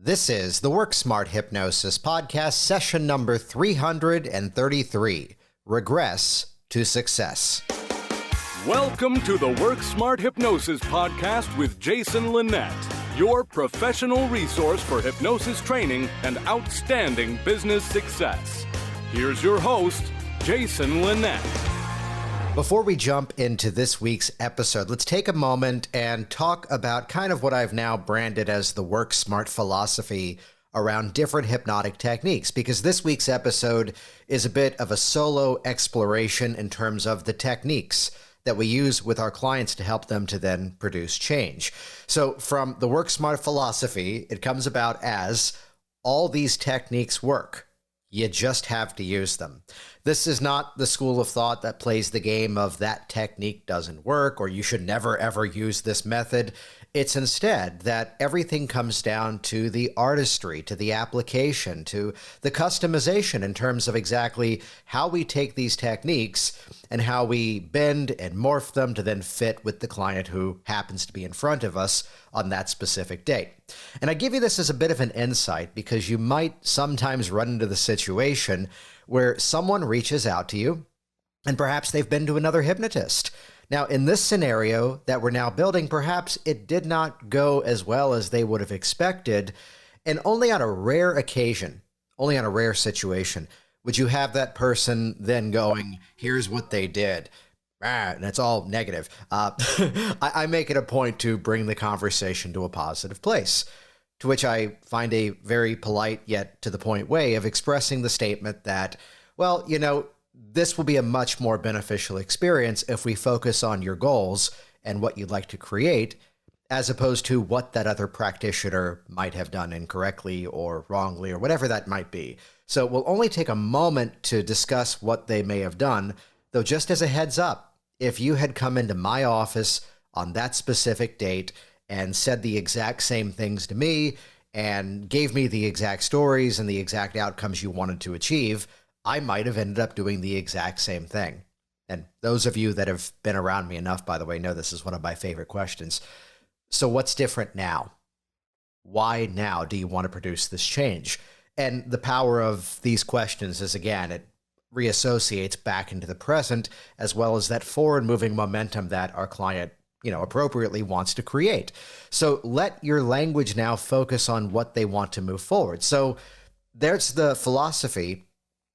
This is the Work Smart Hypnosis Podcast, session number 333, Regress to Success. Welcome to the Work Smart Hypnosis Podcast with Jason Linett, your professional resource for hypnosis training and outstanding business success. Here's your host, Jason Linett. Before we jump into this week's episode, let's take a moment and talk about kind of what I've now branded as the Work Smart philosophy around different hypnotic techniques, because this week's episode is a bit of a solo exploration in terms of the techniques that we use with our clients to help them to then produce change. So from the Work Smart philosophy, it comes about as all these techniques work. You just have to use them. This is not the school of thought that plays the game of that technique doesn't work or you should never ever use this method. It's instead that everything comes down to the artistry, to the application, to the customization in terms of exactly how we take these techniques and how we bend and morph them to then fit with the client who happens to be in front of us on that specific date. And I give you this as a bit of an insight because you might sometimes run into the situation where someone reaches out to you and perhaps they've been to another hypnotist. Now, in this scenario that we're now building, perhaps it did not go as well as they would have expected, and only on a rare occasion, only on a rare situation, would you have that person then going, here's what they did, and it's all negative. I make it a point to bring the conversation to a positive place, to which I find a very polite yet to the point way of expressing the statement that, well, this will be a much more beneficial experience if we focus on your goals and what you'd like to create, as opposed to what that other practitioner might have done incorrectly or wrongly or whatever that might be. So we'll only take a moment to discuss what they may have done, though just as a heads up, if you had come into my office on that specific date and said the exact same things to me and gave me the exact stories and the exact outcomes you wanted to achieve, I might have ended up doing the exact same thing. And those of you that have been around me enough, by the way, know this is one of my favorite questions. So what's different now? Why now do you want to produce this change? And the power of these questions is, again, it reassociates back into the present, as well as that forward-moving momentum that our client, appropriately wants to create. So let your language now focus on what they want to move forward. So there's the philosophy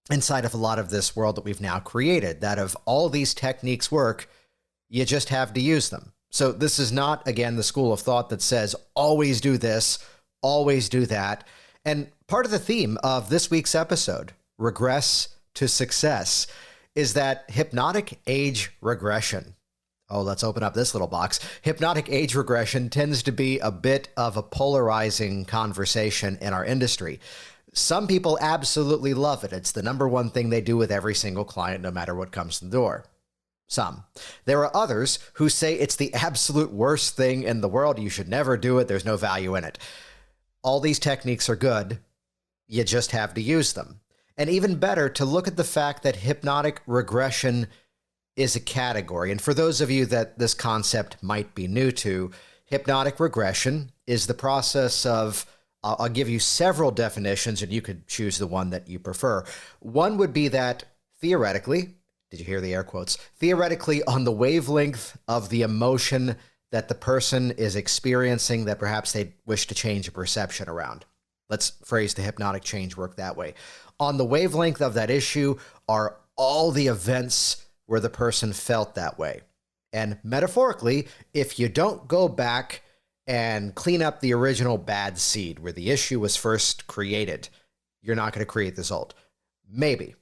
inside of a lot of this world that we've now created, that of all these techniques work, you just have to use them. So this is not, again, the school of thought that says, always do this, always do that. And part of the theme of this week's episode, Regress to Success, is that hypnotic age regression. Oh, let's open up this little box. Hypnotic age regression tends to be a bit of a polarizing conversation in our industry. Some people absolutely love it. It's the number one thing they do with every single client, no matter what comes to the door. Some. There are others who say it's the absolute worst thing in the world. You should never do it. There's no value in it. All these techniques are good. You just have to use them. And even better, to look at the fact that hypnotic regression is a category. And for those of you that this concept might be new to, hypnotic regression is the process of, I'll give you several definitions and you could choose the one that you prefer. One would be that theoretically, did you hear the air quotes? Theoretically, on the wavelength of the emotion that the person is experiencing that perhaps they wish to change a perception around. Let's phrase the hypnotic change work that way. On the wavelength of that issue are all the events where the person felt that way. And metaphorically, if you don't go back and clean up the original bad seed where the issue was first created, you're not going to create the result. Maybe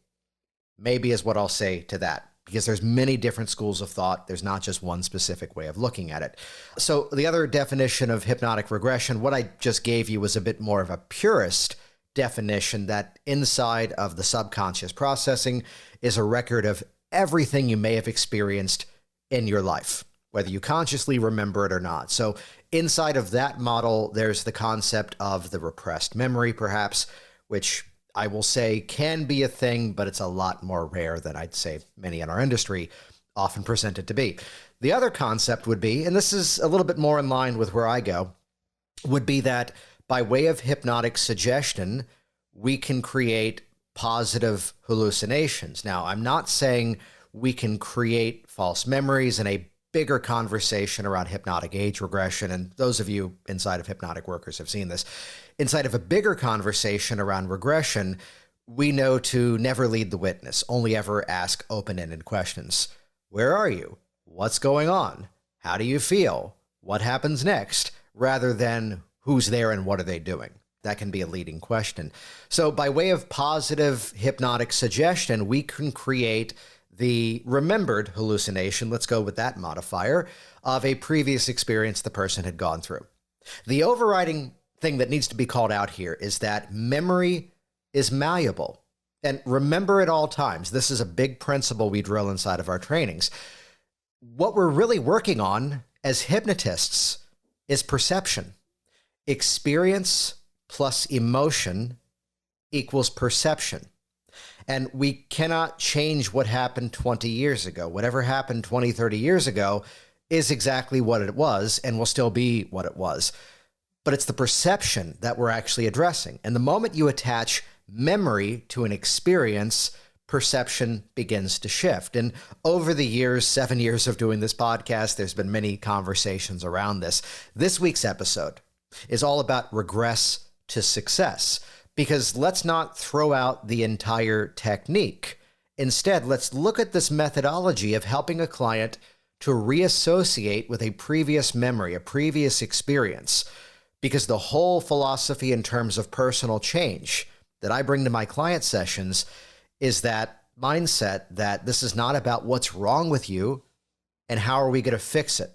is what I'll say to that, because there's many different schools of thought. There's not just one specific way of looking at it. So the other definition of hypnotic regression, what I just gave you was a bit more of a purist definition, that inside of the subconscious processing is a record of everything you may have experienced in your life, whether you consciously remember it or not. So inside of that model, there's the concept of the repressed memory, perhaps, which I will say can be a thing, but it's a lot more rare than I'd say many in our industry often present it to be. The other concept would be, and this is a little bit more in line with where I go, would be that by way of hypnotic suggestion, we can create positive hallucinations. Now, I'm not saying we can create false memories in a bigger conversation around hypnotic age regression, and those of you inside of Hypnotic Workers have seen this. Inside of a bigger conversation around regression, we know to never lead the witness, only ever ask open-ended questions. Where are you? What's going on? How do you feel? What happens next? Rather than who's there and what are they doing? That can be a leading question. So by way of positive hypnotic suggestion, we can create the remembered hallucination, let's go with that modifier, of a previous experience the person had gone through. The overriding thing that needs to be called out here is that memory is malleable. And remember at all times, this is a big principle we drill inside of our trainings. What we're really working on as hypnotists is perception. Experience plus emotion equals perception. And we cannot change what happened 20 years ago. Whatever happened 20, 30 years ago is exactly what it was and will still be what it was. But it's the perception that we're actually addressing. And the moment you attach memory to an experience, perception begins to shift. And over the years, 7 years of doing this podcast, there's been many conversations around this. This week's episode is all about regress to success. Because let's not throw out the entire technique. Instead, let's look at this methodology of helping a client to reassociate with a previous memory, a previous experience. Because the whole philosophy in terms of personal change that I bring to my client sessions is that mindset that this is not about what's wrong with you and how are we going to fix it.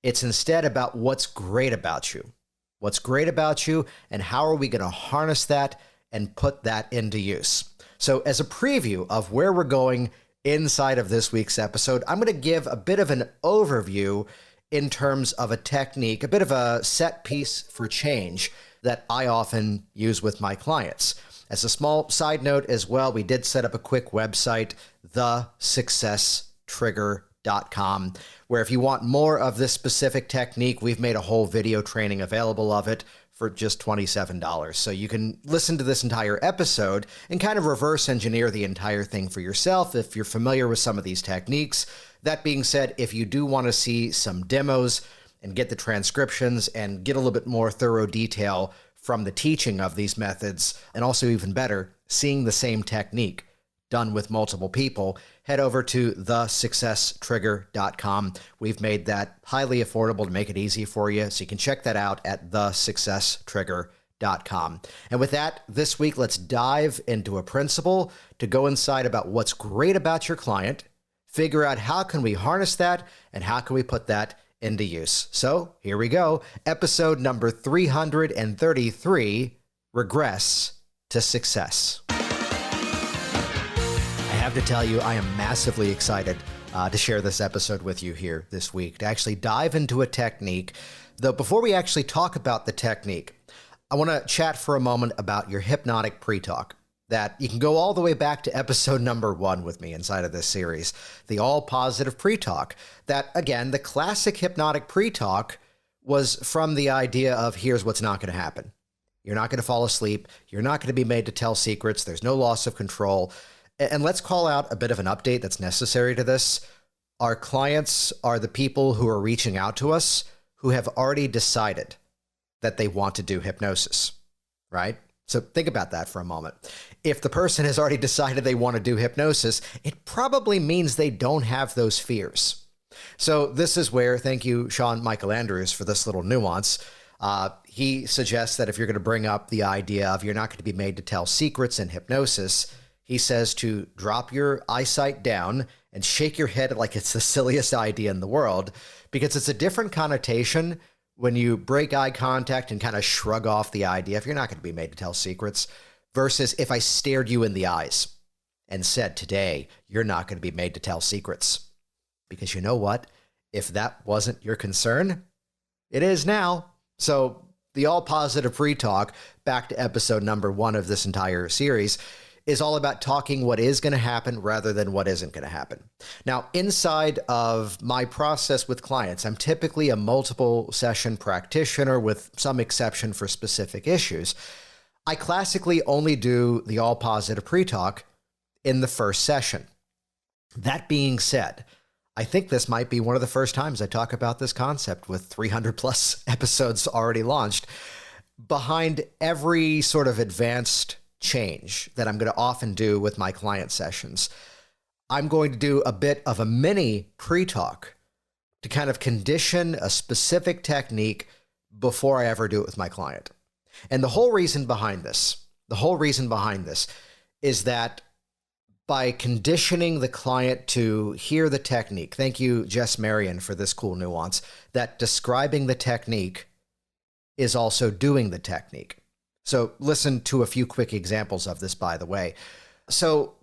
It's instead about what's great about you. What's great about you, and how are we going to harness that and put that into use? So as a preview of where we're going inside of this week's episode, I'm going to give a bit of an overview in terms of a technique, a bit of a set piece for change that I often use with my clients. As a small side note as well, we did set up a quick website, thesuccesstrigger.com, where if you want more of this specific technique, we've made a whole video training available of it for just $27. So you can listen to this entire episode and kind of reverse engineer the entire thing for yourself if you're familiar with some of these techniques. That being said, if you do want to see some demos and get the transcriptions and get a little bit more thorough detail from the teaching of these methods, and also even better, seeing the same technique done with multiple people, head over to thesuccesstrigger.com. We've made that highly affordable to make it easy for you, so you can check that out at thesuccesstrigger.com. And with that, this week, let's dive into a principle to go inside about what's great about your client, figure out how can we harness that, and how can we put that into use. So here we go. Episode number 333, Regress to Success. I have to tell you, I am massively excited to share this episode with you here this week, to actually dive into a technique. Though before we actually talk about the technique, I want to chat for a moment about your hypnotic pre-talk. That you can go all the way back to episode number 1 with me inside of this series, the all positive pre-talk. That, again, the classic hypnotic pre-talk was from the idea of here's what's not going to happen. You're not going to fall asleep. You're not going to be made to tell secrets. There's no loss of control. And let's call out a bit of an update that's necessary to this. Our clients are the people who are reaching out to us who have already decided that they want to do hypnosis, right? So think about that for a moment. If the person has already decided they want to do hypnosis, it probably means they don't have those fears. So this is where, thank you, Sean Michael Andrews, for this little nuance. He suggests that if you're going to bring up the idea of you're not going to be made to tell secrets in hypnosis, he says to drop your eyesight down and shake your head like it's the silliest idea in the world, because it's a different connotation when you break eye contact and kind of shrug off the idea if you're not going to be made to tell secrets, versus if I stared you in the eyes and said today, you're not going to be made to tell secrets. Because you know what? If that wasn't your concern, it is now. So the all positive pre-talk, back to episode number 1 of this entire series, is all about talking what is going to happen rather than what isn't going to happen. Now, inside of my process with clients, I'm typically a multiple session practitioner with some exception for specific issues. I classically only do the all positive pre-talk in the first session. That being said, I think this might be one of the first times I talk about this concept with 300 plus episodes already launched. Behind every sort of advanced change that I'm going to often do with my client sessions, I'm going to do a bit of a mini pre-talk to kind of condition a specific technique before I ever do it with my client. And the whole reason behind this is that by conditioning the client to hear the technique, thank you, Jess Marion, for this cool nuance, that describing the technique is also doing the technique. So listen to a few quick examples of this, by the way. So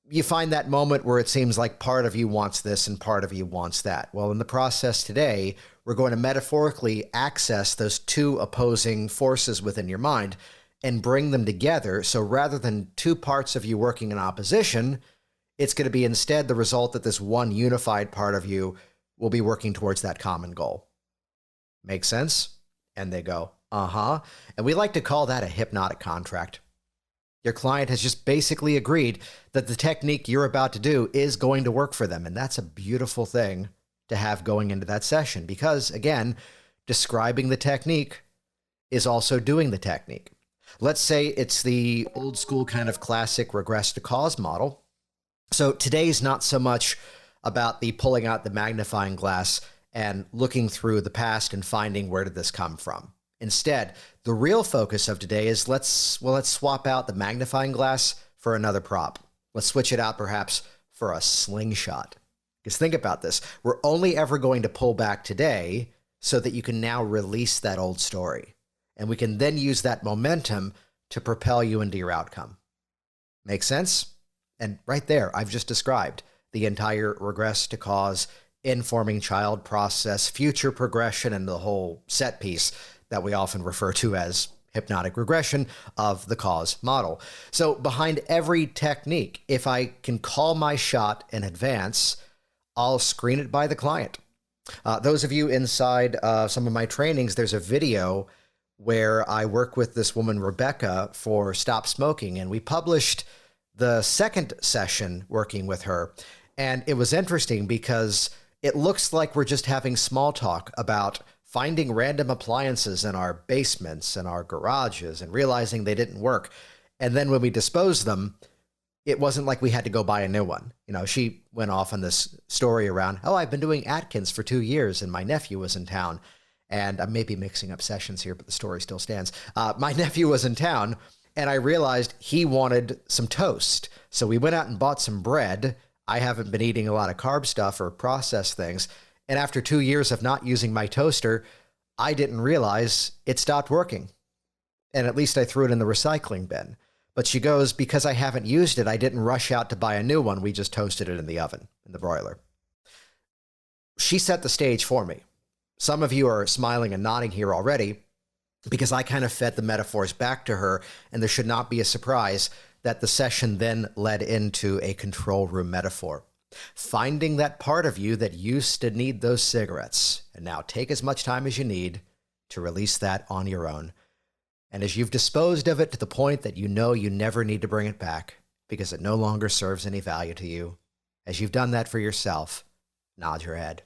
you find that moment where it seems like part of you wants this and part of you wants that. Well, in the process today, we're going to metaphorically access those two opposing forces within your mind and bring them together. So rather than two parts of you working in opposition, it's going to be instead the result that this one unified part of you will be working towards that common goal. Make sense? And they go, uh-huh. And we like to call that a hypnotic contract. Your client has just basically agreed that the technique you're about to do is going to work for them. And that's a beautiful thing to have going into that session because, again, describing the technique is also doing the technique. Let's say it's the old school kind of classic regress to cause model. So today's not so much about the pulling out the magnifying glass and looking through the past and finding where did this come from. Instead, the real focus of today is let's swap out the magnifying glass for another prop. Let's switch it out perhaps for a slingshot. Because think about this. We're only ever going to pull back today so that you can now release that old story. And we can then use that momentum to propel you into your outcome. Make sense? And right there, I've just described the entire regress to cause, informing child process, future progression, and the whole set piece that we often refer to as hypnotic regression of the cause model. So behind every technique, if I can call my shot in advance, I'll screen it by the client. Those of you inside some of my trainings, there's a video where I work with this woman, Rebecca, for Stop Smoking. And we published the second session working with her. And it was interesting because it looks like we're just having small talk about finding random appliances in our basements and our garages and realizing they didn't work. And then when we disposed them, it wasn't like we had to go buy a new one. You know, she went off on this story around, oh, I've been doing Atkins for 2 years and my nephew was in town. And I may be mixing up sessions here, but the story still stands. My nephew was in town and I realized he wanted some toast. So we went out and bought some bread. I haven't been eating a lot of carb stuff or processed things. And after 2 years of not using my toaster, I didn't realize it stopped working. And at least I threw it in the recycling bin. But she goes, because I haven't used it, I didn't rush out to buy a new one. We just toasted it in the oven, in the broiler. She set the stage for me. Some of you are smiling and nodding here already because I kind of fed the metaphors back to her, and there should not be a surprise that the session then led into a control room metaphor. Finding that part of you that used to need those cigarettes, and now take as much time as you need to release that on your own. And as you've disposed of it to the point that you know you never need to bring it back because it no longer serves any value to you, as you've done that for yourself, nod your head.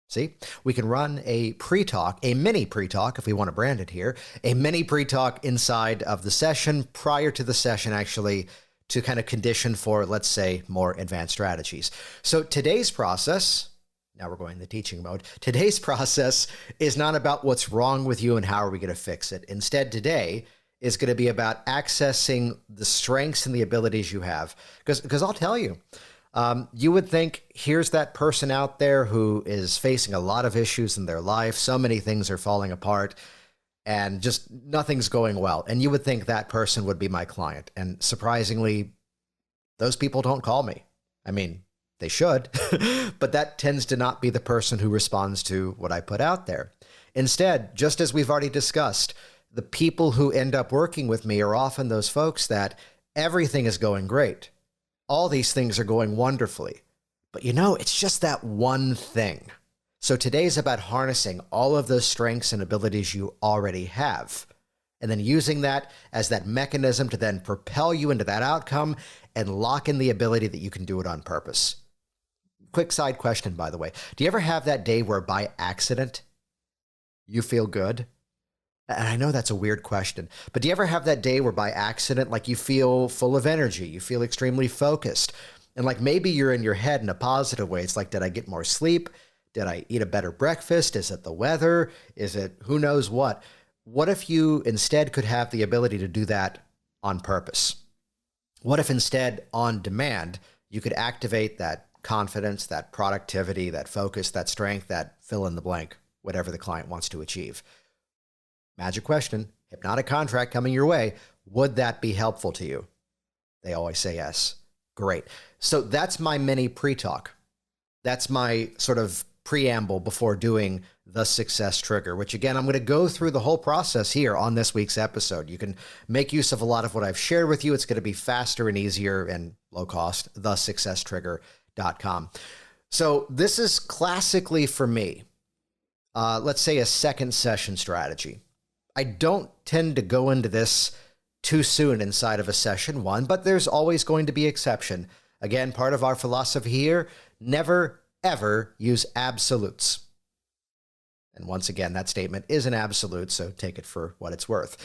See, we can run a pre-talk, a mini pre-talk, if we want to brand it here, a mini pre-talk inside of the session, prior to the session, actually, to kind of condition for, let's say, more advanced strategies. So today's process, now we're going in the teaching mode, today's process is not about what's wrong with you and how are we going to fix it. Instead, today is going to be about accessing the strengths and the abilities you have. Because I'll tell you, you would think, here's that person out there who is facing a lot of issues in their life. So many things are falling apart and just nothing's going well. And you would think that person would be my client. And surprisingly, those people don't call me. I mean, they should, but that tends to not be the person who responds to what I put out there. Instead, just as we've already discussed, the people who end up working with me are often those folks that everything is going great. All these things are going wonderfully. But it's just that one thing. So today's about harnessing all of those strengths and abilities you already have, and then using that as that mechanism to then propel you into that outcome and lock in the ability that you can do it on purpose. Quick side question, by the way. Do you ever have that day where by accident you feel good? And I know that's a weird question, but do you ever have that day where by accident, like you feel full of energy, you feel extremely focused, and like maybe you're in your head in a positive way? It's like, did I get more sleep? Did I eat a better breakfast? Is it the weather? Is it who knows what? What if you instead could have the ability to do that on purpose? What if instead, on demand, you could activate that confidence, that productivity, that focus, that strength, that fill in the blank, whatever the client wants to achieve? Magic question, hypnotic contract coming your way. Would that be helpful to you? They always say yes. Great. So that's my mini pre-talk. That's my sort of preamble before doing the success trigger, which again, I'm going to go through the whole process here on this week's episode. You can make use of a lot of what I've shared with you. It's going to be faster and easier and low cost, thesuccesstrigger.com. So this is classically for me, let's say a second session strategy. I don't tend to go into this too soon inside of a session one, but there's always going to be exception. Again, part of our philosophy here, never, ever use absolutes. And once again, that statement is an absolute, so take it for what it's worth.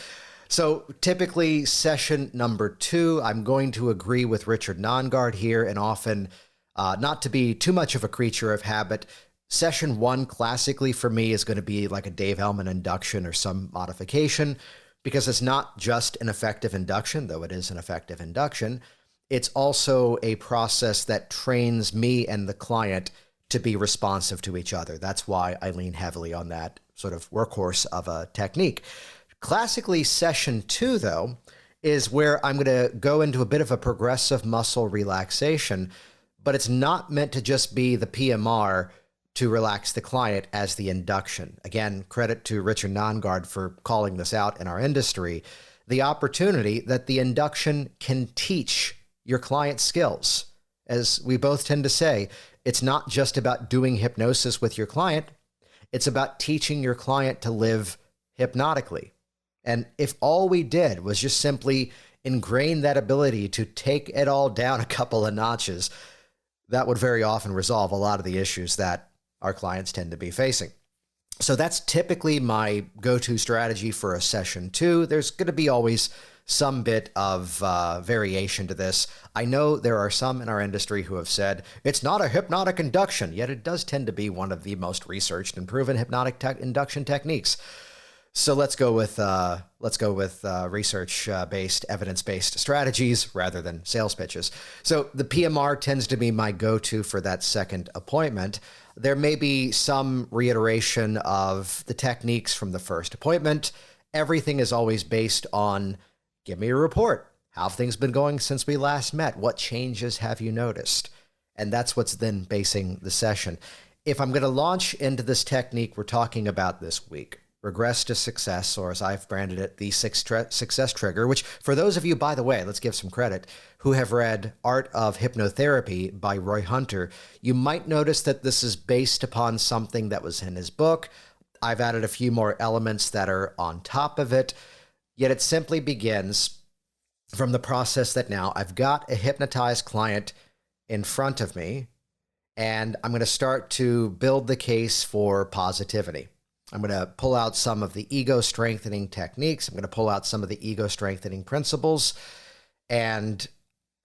So typically session number 2, I'm going to agree with Richard Nongard here, and often not to be too much of a creature of habit, session 1 classically for me is going to be like a Dave Ellman induction or some modification, because it's not just an effective induction, though it is an effective induction. It's also a process that trains me and the client to be responsive to each other. That's why I lean heavily on that sort of workhorse of a technique. Classically, session 2, though, is where I'm going to go into a bit of a progressive muscle relaxation, but it's not meant to just be the PMR to relax the client as the induction. Again, credit to Richard Nongard for calling this out in our industry. The opportunity that the induction can teach your client skills. As we both tend to say, it's not just about doing hypnosis with your client. It's about teaching your client to live hypnotically. And if all we did was just simply ingrain that ability to take it all down a couple of notches, that would very often resolve a lot of the issues that our clients tend to be facing. So that's typically my go-to strategy for a session 2. There's going to be always some bit of variation to this. I know there are some in our industry who have said it's not a hypnotic induction, yet it does tend to be one of the most researched and proven hypnotic induction techniques. So let's go with research-based, evidence-based strategies rather than sales pitches. So the PMR tends to be my go-to for that second appointment. There may be some reiteration of the techniques from the first appointment. Everything is always based on, give me a report. How have things been going since we last met? What changes have you noticed? And that's what's then basing the session. If I'm going to launch into this technique we're talking about this week, Regress to Success, or as I've branded it, the Success Trigger, which for those of you, by the way, let's give some credit, who have read Art of Hypnotherapy by Roy Hunter, you might notice that this is based upon something that was in his book. I've added a few more elements that are on top of it, yet it simply begins from the process that now I've got a hypnotized client in front of me, and I'm going to start to build the case for positivity. I'm going to pull out some of the ego-strengthening techniques. I'm going to pull out some of the ego-strengthening principles. And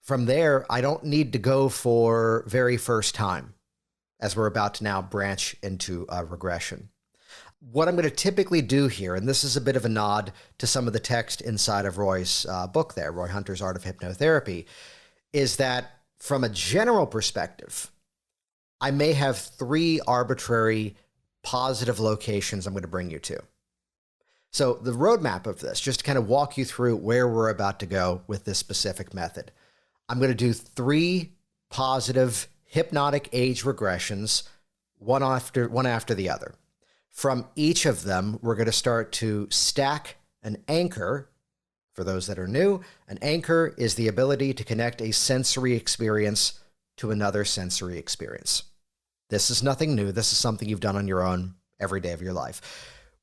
from there, I don't need to go for very first time, as we're about to now branch into a regression. What I'm going to typically do here, and this is a bit of a nod to some of the text inside of Roy's book there, Roy Hunter's Art of Hypnotherapy, is that from a general perspective, I may have 3 arbitrary positive locations I'm going to bring you to. So the roadmap of this, just to kind of walk you through where we're about to go with this specific method, I'm going to do 3 positive hypnotic age regressions, one after the other. From each of them, we're going to start to stack An anchor, for those that are new, an anchor is the ability to connect a sensory experience to another sensory experience. This is nothing new. This is something you've done on your own every day of your life.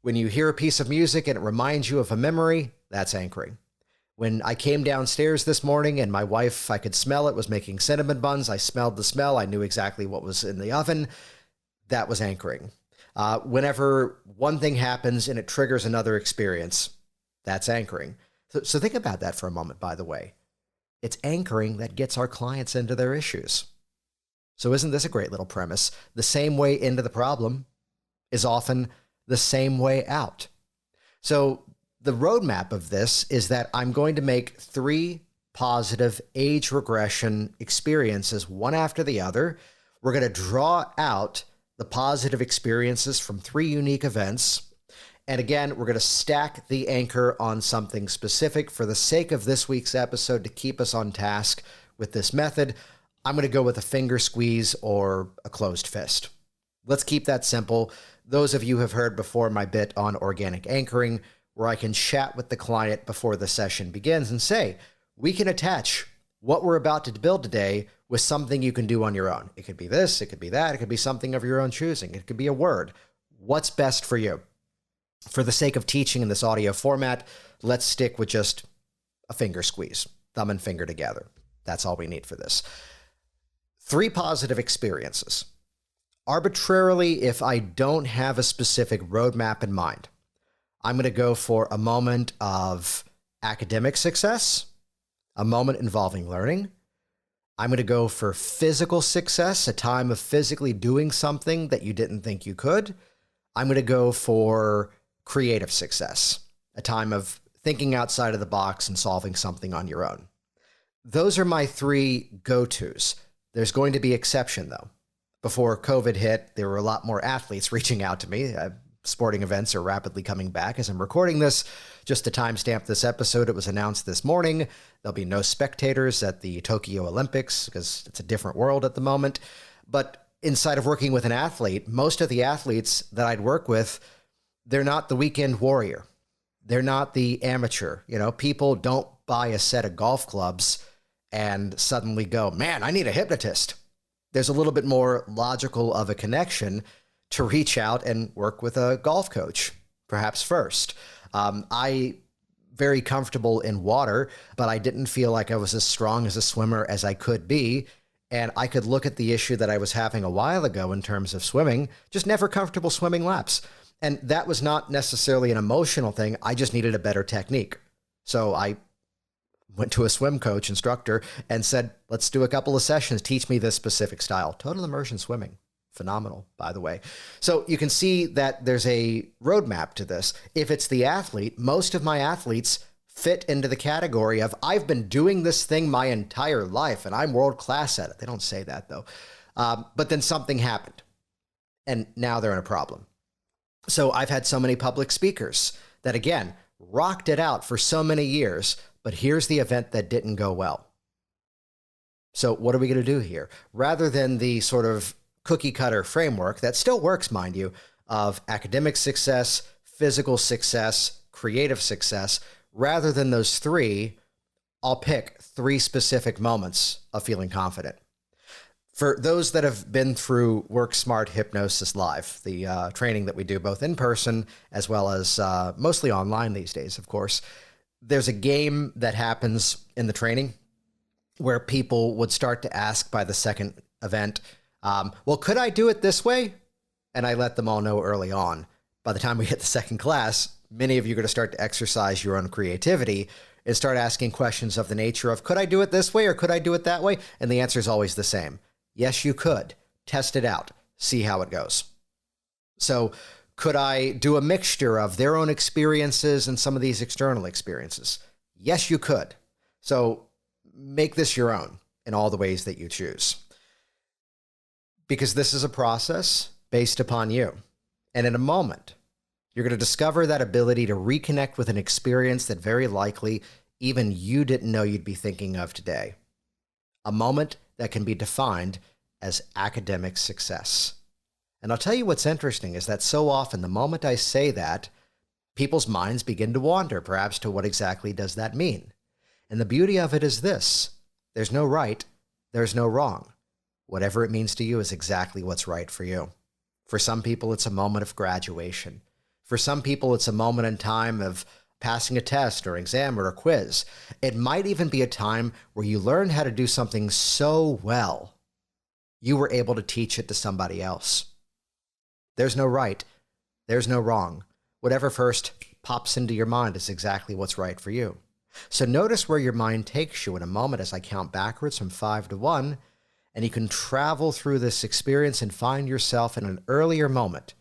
When you hear a piece of music and it reminds you of a memory, that's anchoring. When I came downstairs this morning and my wife, I could smell it, was making cinnamon buns. I smelled the smell. I knew exactly what was in the oven. That was anchoring. Whenever one thing happens and it triggers another experience, that's anchoring. So think about that for a moment, by the way. It's anchoring that gets our clients into their issues. So isn't this a great little premise? The same way into the problem is often the same way out. So the roadmap of this is that I'm going to make 3 positive age regression experiences, one after the other. We're going to draw out the positive experiences from 3 unique events. And again, we're going to stack the anchor on something specific for the sake of this week's episode to keep us on task with this method. I'm going to go with a finger squeeze or a closed fist. Let's keep that simple. Those of you who have heard before my bit on organic anchoring, where I can chat with the client before the session begins and say, we can attach what we're about to build today with something you can do on your own. It could be this, it could be that, it could be something of your own choosing. It could be a word. What's best for you? For the sake of teaching in this audio format, let's stick with just a finger squeeze, thumb and finger together. That's all we need for this. 3 positive experiences. Arbitrarily, if I don't have a specific roadmap in mind, I'm going to go for a moment of academic success, a moment involving learning. I'm going to go for physical success, a time of physically doing something that you didn't think you could. I'm going to go for creative success, a time of thinking outside of the box and solving something on your own. Those are my 3 go-tos. There's going to be exception, though. Before COVID hit, there were a lot more athletes reaching out to me. Sporting events are rapidly coming back as I'm recording this. Just to timestamp this episode, it was announced this morning there'll be no spectators at the Tokyo Olympics because it's a different world at the moment. But inside of working with an athlete, most of the athletes that I'd work with, they're not the weekend warrior. They're not the amateur. You know, people don't buy a set of golf clubs and suddenly go, man, I need a hypnotist. There's a little bit more logical of a connection to reach out and work with a golf coach, perhaps first. I very comfortable in water, but I didn't feel like I was as strong as a swimmer as I could be. And I could look at the issue that I was having a while ago in terms of swimming, just never comfortable swimming laps. And that was not necessarily an emotional thing. I just needed a better technique. So I went to a swim coach instructor and said, let's do a couple of sessions. Teach me this specific style. Total immersion swimming. Phenomenal, by the way. So you can see that there's a roadmap to this. If it's the athlete, most of my athletes fit into the category of I've been doing this thing my entire life and I'm world class at it. They don't say that though. But then something happened and now they're in a problem. So I've had so many public speakers that again, rocked it out for so many years, but here's the event that didn't go well. So what are we going to do here? Rather than the sort of cookie cutter framework that still works, mind you, of academic success, physical success, creative success, rather than those 3, I'll pick 3 specific moments of feeling confident. For those that have been through Work Smart Hypnosis Live, the training that we do both in person as well as mostly online these days, of course, there's a game that happens in the training where people would start to ask by the second event, well, could I do it this way? And I let them all know early on. By the time we hit the second class, many of you are going to start to exercise your own creativity and start asking questions of the nature of, could I do it this way or could I do it that way? And the answer is always the same. Yes, you could. Test it out. See how it goes. So could I do a mixture of their own experiences and some of these external experiences? Yes, you could. So make this your own in all the ways that you choose. Because this is a process based upon you. And in a moment, you're going to discover that ability to reconnect with an experience that very likely even you didn't know you'd be thinking of today. A moment that can be defined as academic success. And I'll tell you what's interesting is that so often the moment I say that, people's minds begin to wander, perhaps to what exactly does that mean? And the beauty of it is this: there's no right, there's no wrong. Whatever it means to you is exactly what's right for you. For some people, it's a moment of graduation. For some people, it's a moment in time of passing a test or exam or a quiz. It might even be a time where you learned how to do something so well, you were able to teach it to somebody else. There's no right, there's no wrong. Whatever first pops into your mind is exactly what's right for you. So notice where your mind takes you in a moment as I count backwards from 5 to 1, and you can travel through this experience and find yourself in an earlier moment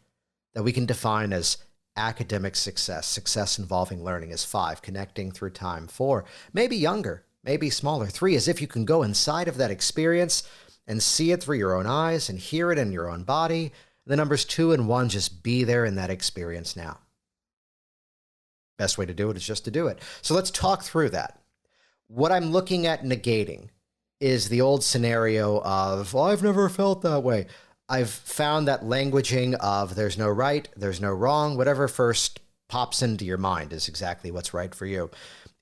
that we can define as academic success. Success involving learning is 5, connecting through time. 4, maybe younger, maybe smaller. 3, as if you can go inside of that experience and see it through your own eyes and hear it in your own body. The numbers 2 and 1, just be there in that experience now. Best way to do it is just to do it. So let's talk through that. What I'm looking at negating is the old scenario of, well, I've never felt that way. I've found that languaging of there's no right, there's no wrong, whatever first pops into your mind is exactly what's right for you.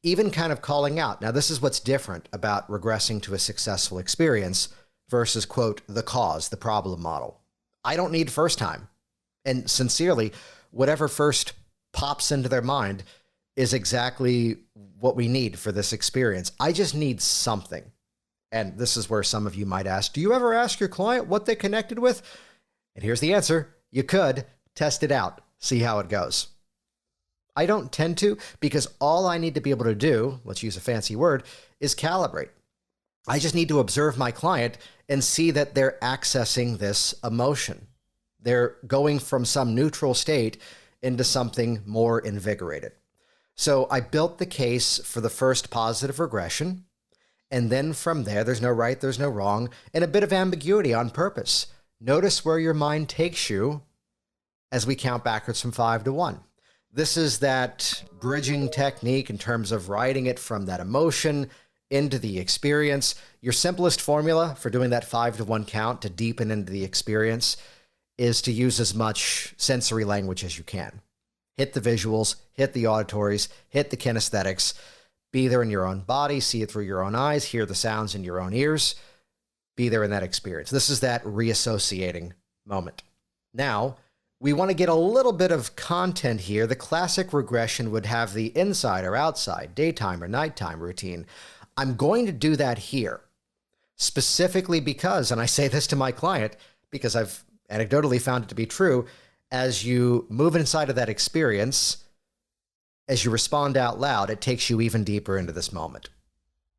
Even kind of calling out. Now, this is what's different about regressing to a successful experience versus, quote, the cause, the problem model. I don't need first time. And sincerely, whatever first pops into their mind is exactly what we need for this experience. I just need something. And this is where some of you might ask, do you ever ask your client what they connected with? And here's the answer. You could test it out, see how it goes. I don't tend to, because all I need to be able to do, let's use a fancy word, is calibrate. I just need to observe my client and see that they're accessing this emotion. They're going from some neutral state into something more invigorated. So I built the case for the first positive regression. And then from there, there's no right, there's no wrong, and a bit of ambiguity on purpose. Notice where your mind takes you as we count backwards from 5 to 1. This is that bridging technique in terms of writing it from that emotion into the experience. Your simplest formula for doing that 5 to 1 count to deepen into the experience is to use as much sensory language as you can. Hit the visuals, hit the auditories, hit the kinesthetics. Be there in your own body, see it through your own eyes, hear the sounds in your own ears. Be there in that experience. This is that reassociating moment. Now, we want to get a little bit of content here. The classic regression would have the inside or outside, daytime or nighttime routine. I'm going to do that here, specifically because, and I say this to my client because I've anecdotally found it to be true, as you move inside of that experience, as you respond out loud, it takes you even deeper into this moment.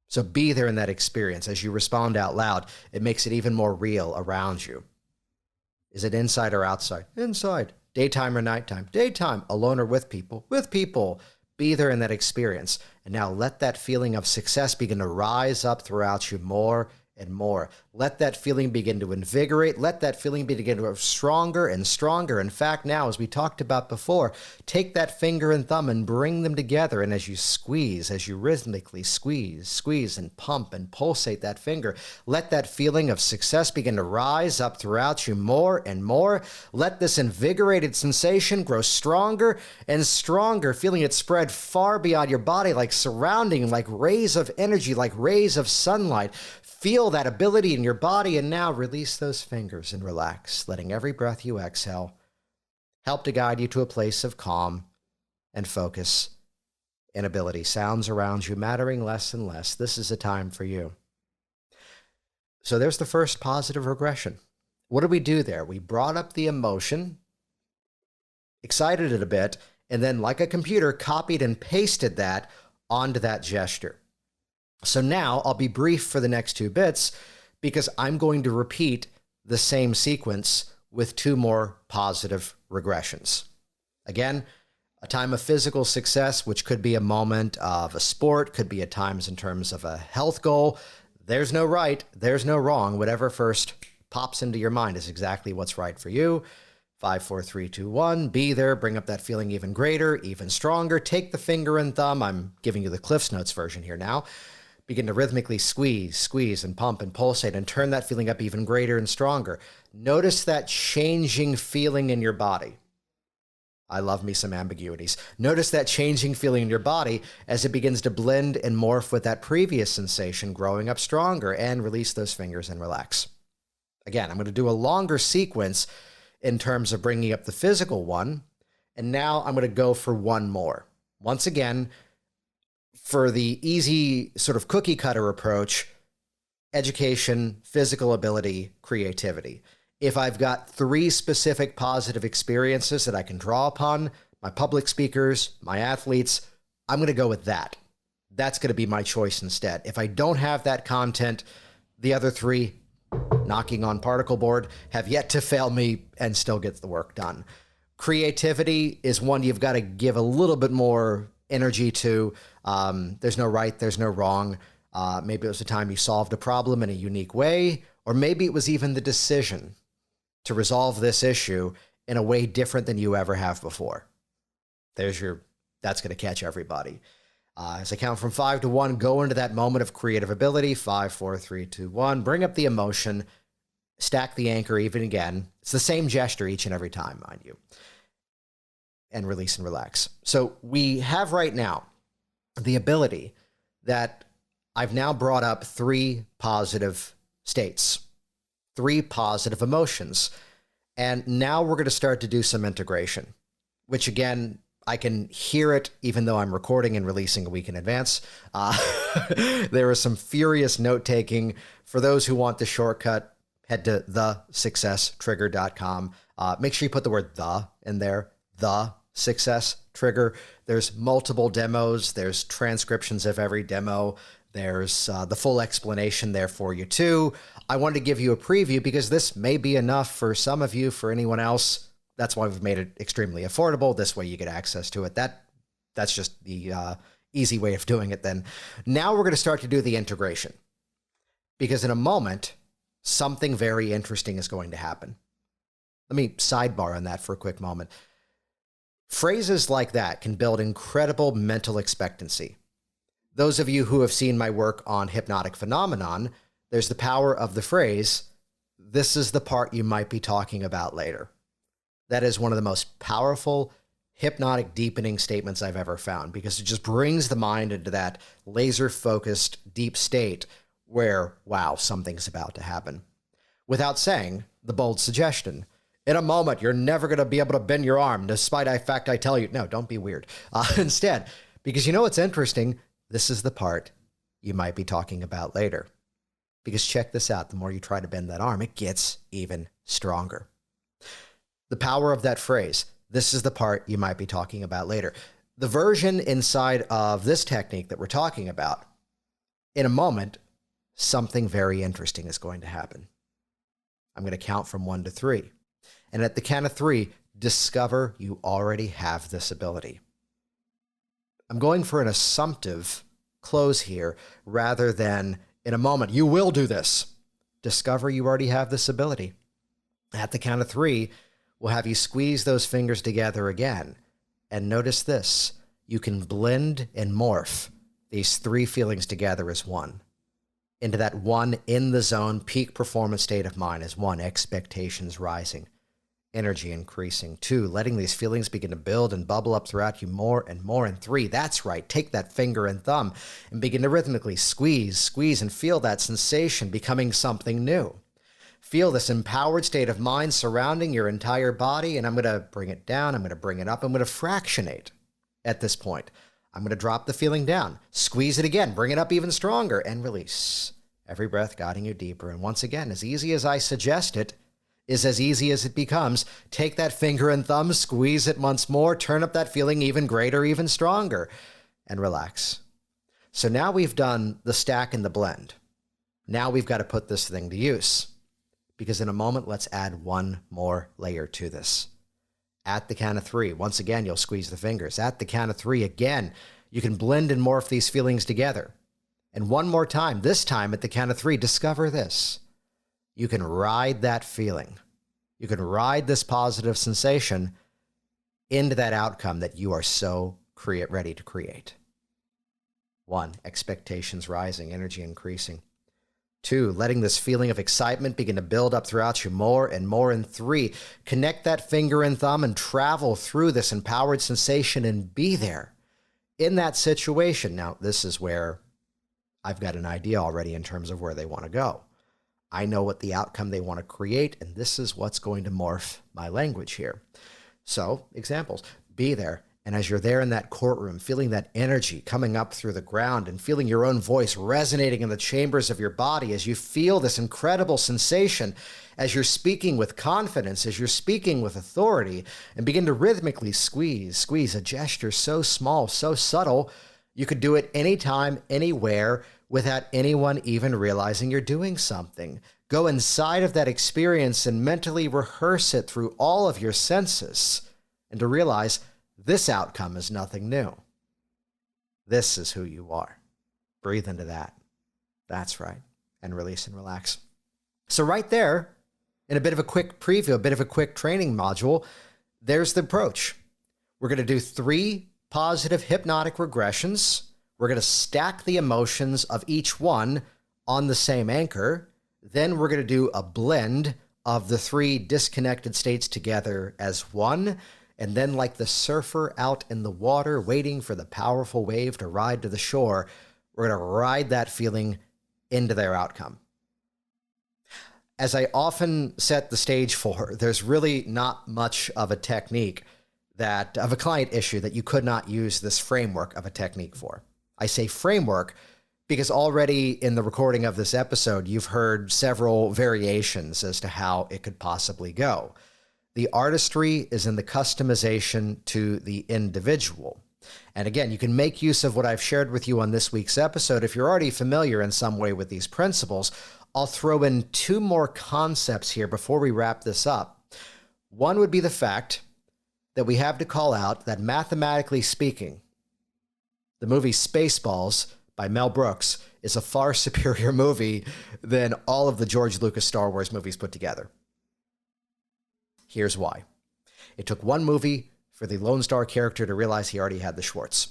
So be there in that experience. As you respond out loud, it makes it even more real around you. Is it inside or outside? Inside. Daytime or nighttime? Daytime. Alone or with people? With people. Be there in that experience. And now let that feeling of success begin to rise up throughout you more and more. Let that feeling begin to invigorate. Let that feeling begin to grow stronger and stronger. In fact, now, as we talked about before, take that finger and thumb and bring them together. And as you squeeze, as you rhythmically squeeze and pump and pulsate that finger, let that feeling of success begin to rise up throughout you more and more. Let this invigorated sensation grow stronger and stronger, feeling it spread far beyond your body, like surrounding, like rays of energy, like rays of sunlight. Feel that ability in your body, and now release those fingers and relax, letting every breath you exhale help to guide you to a place of calm and focus and ability. Sounds around you mattering less and less. This is a time for you. So there's the first positive regression. What did we do there? We brought up the emotion, excited it a bit, and then like a computer, copied and pasted that onto that gesture. So now I'll be brief for the next 2 bits because I'm going to repeat the same sequence with 2 more positive regressions. Again, a time of physical success, which could be a moment of a sport, could be at times in terms of a health goal. There's no right, there's no wrong. Whatever first pops into your mind is exactly what's right for you. 5, 4, 3, 2, 1. Be there. Bring up that feeling even greater, even stronger. Take the finger and thumb. I'm giving you the Cliff's Notes version here now. Begin to rhythmically squeeze, and pump and pulsate and turn that feeling up even greater and stronger. Notice that changing feeling in your body. I love me some ambiguities. Notice that changing feeling in your body as it begins to blend and morph with that previous sensation, growing up stronger, and release those fingers and relax. Again, I'm going to do a longer sequence in terms of bringing up the physical one, and now I'm going to go for one more. Once again, for the easy sort of cookie cutter approach, education, physical ability, creativity. If I've got 3 specific positive experiences that I can draw upon, my public speakers, my athletes, I'm going to go with that. That's going to be my choice instead. If I don't have that content, the other 3, knocking on particle board, have yet to fail me and still get the work done. Creativity is one you've got to give a little bit more energy to. There's no right, there's no wrong. Maybe it was the time you solved a problem in a unique way, or maybe it was even the decision to resolve this issue in a way different than you ever have before. That's going to catch everybody. As I count from 5 to 1, go into that moment of creative ability. 5, 4, 3, 2, 1. Bring up the emotion. Stack the anchor even again. It's the same gesture each and every time, mind you. And release and relax. So we have right now the ability that I've now brought up 3 positive states, 3 positive emotions. And now we're going to start to do some integration, which again, I can hear it even though I'm recording and releasing a week in advance. There is some furious note-taking. For those who want the shortcut, head to thesuccesstrigger.com. Make sure you put the word "the" in there, The Success Trigger. There's multiple demos. There's transcriptions of every demo. There's the full explanation there for you too. I wanted to give you a preview because this may be enough for some of you. For anyone else, that's why we've made it extremely affordable. This way you get access to it. That's just the easy way of doing it then. Now we're going to start to do the integration, because in a moment, something very interesting is going to happen. Let me sidebar on that for a quick moment. Phrases like that can build incredible mental expectancy. Those of you who have seen my work on hypnotic phenomenon, there's the power of the phrase, "This is the part you might be talking about later." That is one of the most powerful hypnotic deepening statements I've ever found, because it just brings the mind into that laser-focused deep state where, wow, something's about to happen. Without saying the bold suggestion, in a moment, you're never going to be able to bend your arm, despite the fact I tell you, no, don't be weird. Instead, because you know what's interesting? This is the part you might be talking about later. Because check this out, the more you try to bend that arm, it gets even stronger. The power of that phrase, this is the part you might be talking about later. The version inside of this technique that we're talking about, in a moment, something very interesting is going to happen. I'm going to count from 1 to 3. And at the count of 3, discover you already have this ability. I'm going for an assumptive close here rather than in a moment, you will do this. Discover you already have this ability. At the count of 3, we'll have you squeeze those fingers together again. And notice this, you can blend and morph these 3 feelings together as one. Into that one in the zone peak performance state of mind as 1, expectations rising. Energy increasing. 2, letting these feelings begin to build and bubble up throughout you more and more. And 3, that's right, take that finger and thumb and begin to rhythmically squeeze, and feel that sensation becoming something new. Feel this empowered state of mind surrounding your entire body, and I'm going to bring it down, I'm going to bring it up, I'm going to fractionate at this point. I'm going to drop the feeling down, squeeze it again, bring it up even stronger, and release. Every breath guiding you deeper. And once again, as easy as I suggest it, is as easy as it becomes. Take that finger and thumb, squeeze it once more, turn up that feeling even greater, even stronger, and relax. So now we've done the stack and the blend. Now we've got to put this thing to use, because in a moment, let's add one more layer to this. At the count of 3, once again, you'll squeeze the fingers. At the count of 3, again, you can blend and morph these feelings together. And one more time, this time at the count of 3, discover this. You can ride that feeling. You can ride this positive sensation into that outcome that you are so ready to create. 1, expectations rising, energy increasing. 2, letting this feeling of excitement begin to build up throughout you more and more. And 3, connect that finger and thumb and travel through this empowered sensation and be there in that situation. Now, this is where I've got an idea already in terms of where they want to go. I know what the outcome they want to create, and this is what's going to morph my language here. So, examples, be there. And as you're there in that courtroom, feeling that energy coming up through the ground and feeling your own voice resonating in the chambers of your body as you feel this incredible sensation, as you're speaking with confidence, as you're speaking with authority, and begin to rhythmically squeeze, a gesture so small, so subtle, you could do it anytime, anywhere, without anyone even realizing you're doing something. Go inside of that experience and mentally rehearse it through all of your senses, and to realize this outcome is nothing new. This is who you are. Breathe into that. That's right. And release and relax. So right there, in a bit of a quick preview, a bit of a quick training module, there's the approach. We're going to do 3 positive hypnotic regressions. We're going to stack the emotions of each one on the same anchor. Then we're going to do a blend of the 3 disconnected states together as one. And then, like the surfer out in the water waiting for the powerful wave to ride to the shore, we're going to ride that feeling into their outcome. As I often set the stage for, there's really not much of a technique of a client issue that you could not use this framework of a technique for. I say framework because already in the recording of this episode, you've heard several variations as to how it could possibly go. The artistry is in the customization to the individual. And again, you can make use of what I've shared with you on this week's episode. If you're already familiar in some way with these principles, I'll throw in 2 more concepts here before we wrap this up. One would be the fact that we have to call out that mathematically speaking, the movie Spaceballs by Mel Brooks is a far superior movie than all of the George Lucas Star Wars movies put together. Here's why. It took 1 movie for the Lone Star character to realize he already had the Schwartz.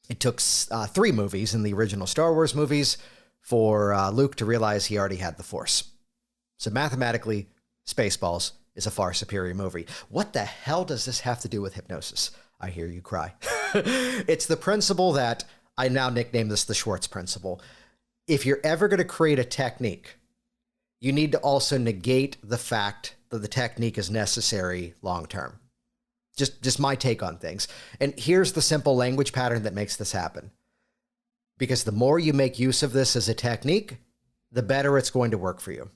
It took 3 movies in the original Star Wars movies for Luke to realize he already had the Force. So mathematically, Spaceballs is a far superior movie. What the hell does this have to do with hypnosis? I hear you cry. It's the principle that I now nickname this the Schwartz principle. If you're ever going to create a technique, you need to also negate the fact that the technique is necessary long-term. Just my take on things. And here's the simple language pattern that makes this happen. Because the more you make use of this as a technique, the better it's going to work for you.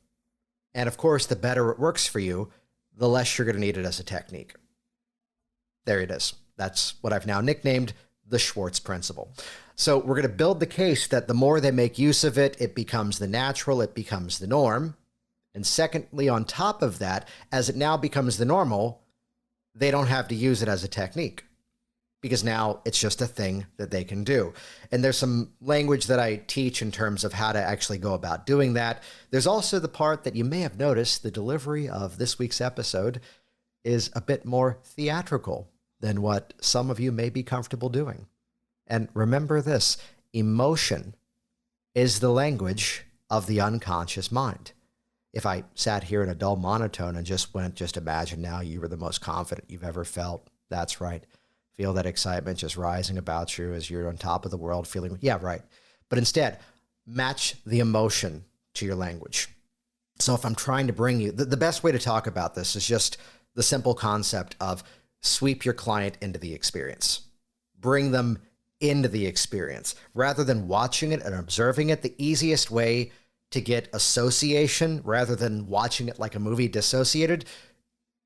And of course, the better it works for you, the less you're going to need it as a technique. There it is. That's what I've now nicknamed the Schwartz principle. So we're going to build the case that the more they make use of it, it becomes the natural, it becomes the norm. And secondly, on top of that, as it now becomes the normal, they don't have to use it as a technique because now it's just a thing that they can do. And there's some language that I teach in terms of how to actually go about doing that. There's also the part that you may have noticed the delivery of this week's episode is a bit more theatrical than what some of you may be comfortable doing. And remember this, emotion is the language of the unconscious mind. If I sat here in a dull monotone and just imagine now you were the most confident you've ever felt. That's right. Feel that excitement just rising about you as you're on top of the world feeling, yeah, right. But instead, match the emotion to your language. So if I'm trying to bring you, the best way to talk about this is just the simple concept of sweep your client into the experience. Bring them into the experience. Rather than watching it and observing it, the easiest way to get association, rather than watching it like a movie dissociated,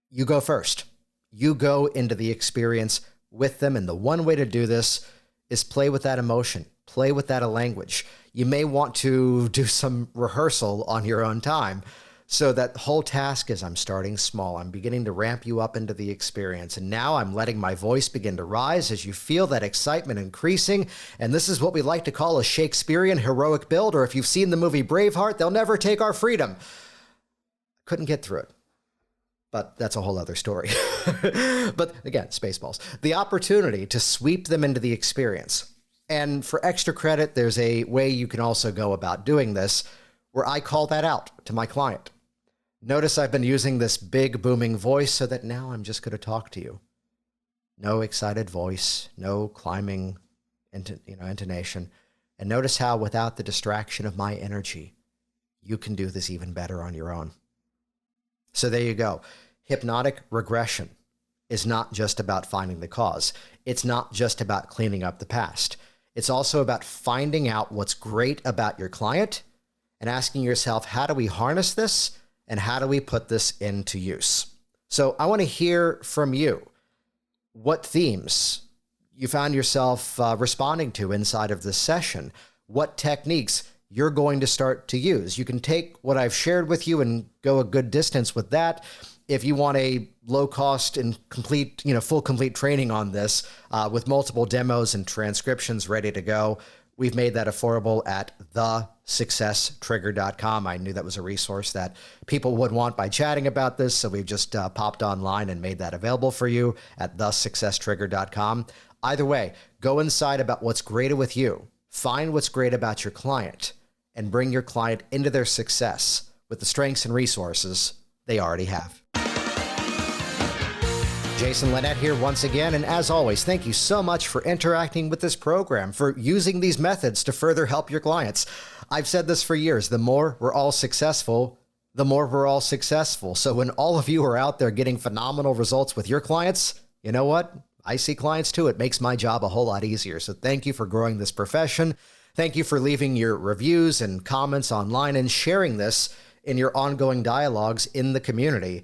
you go first. You go into the experience with them. And the one way to do this is play with that emotion, play with that language. You may want to do some rehearsal on your own time. So that whole task is I'm starting small. I'm beginning to ramp you up into the experience. And now I'm letting my voice begin to rise as you feel that excitement increasing. And this is what we like to call a Shakespearean heroic build, or if you've seen the movie Braveheart, they'll never take our freedom. Couldn't get through it. But that's a whole other story. But again, Spaceballs. The opportunity to sweep them into the experience. And for extra credit, there's a way you can also go about doing this where I call that out to my client. Notice I've been using this big booming voice so that now I'm just going to talk to you. No excited voice, no climbing intonation. And notice how without the distraction of my energy, you can do this even better on your own. So there you go. Hypnotic regression is not just about finding the cause. It's not just about cleaning up the past. It's also about finding out what's great about your client and asking yourself, how do we harness this and how do we put this into use? So I want to hear from you. What themes you found yourself responding to inside of this session? What techniques you're going to start to use? You can take what I've shared with you and go a good distance with that. If you want a low cost and complete, full complete training on this with multiple demos and transcriptions ready to go, we've made that affordable at thesuccesstrigger.com. I knew that was a resource that people would want by chatting about this, so we've just popped online and made that available for you at thesuccesstrigger.com. Either way, go inside about what's great with you. Find what's great about your client and bring your client into their success with the strengths and resources they already have. Jason Linett here once again, and as always, thank you so much for interacting with this program, for using these methods to further help your clients. I've said this for years, the more we're all successful, the more we're all successful. So when all of you are out there getting phenomenal results with your clients, you know what? I see clients too. It makes my job a whole lot easier. So thank you for growing this profession. Thank you for leaving your reviews and comments online and sharing this in your ongoing dialogues in the community.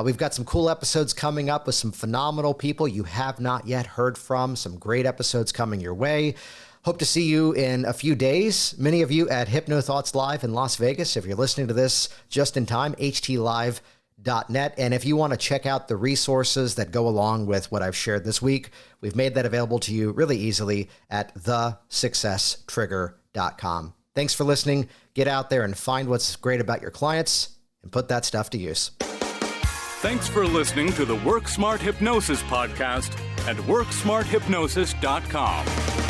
We've got some cool episodes coming up with some phenomenal people you have not yet heard from. Some great episodes coming your way. Hope to see you in a few days. Many of you at Hypno Thoughts Live in Las Vegas. If you're listening to this just in time, htlive.net. And if you want to check out the resources that go along with what I've shared this week, we've made that available to you really easily at thesuccesstrigger.com. Thanks for listening. Get out there and find what's great about your clients and put that stuff to use. Thanks for listening to the Work Smart Hypnosis podcast at WorkSmartHypnosis.com.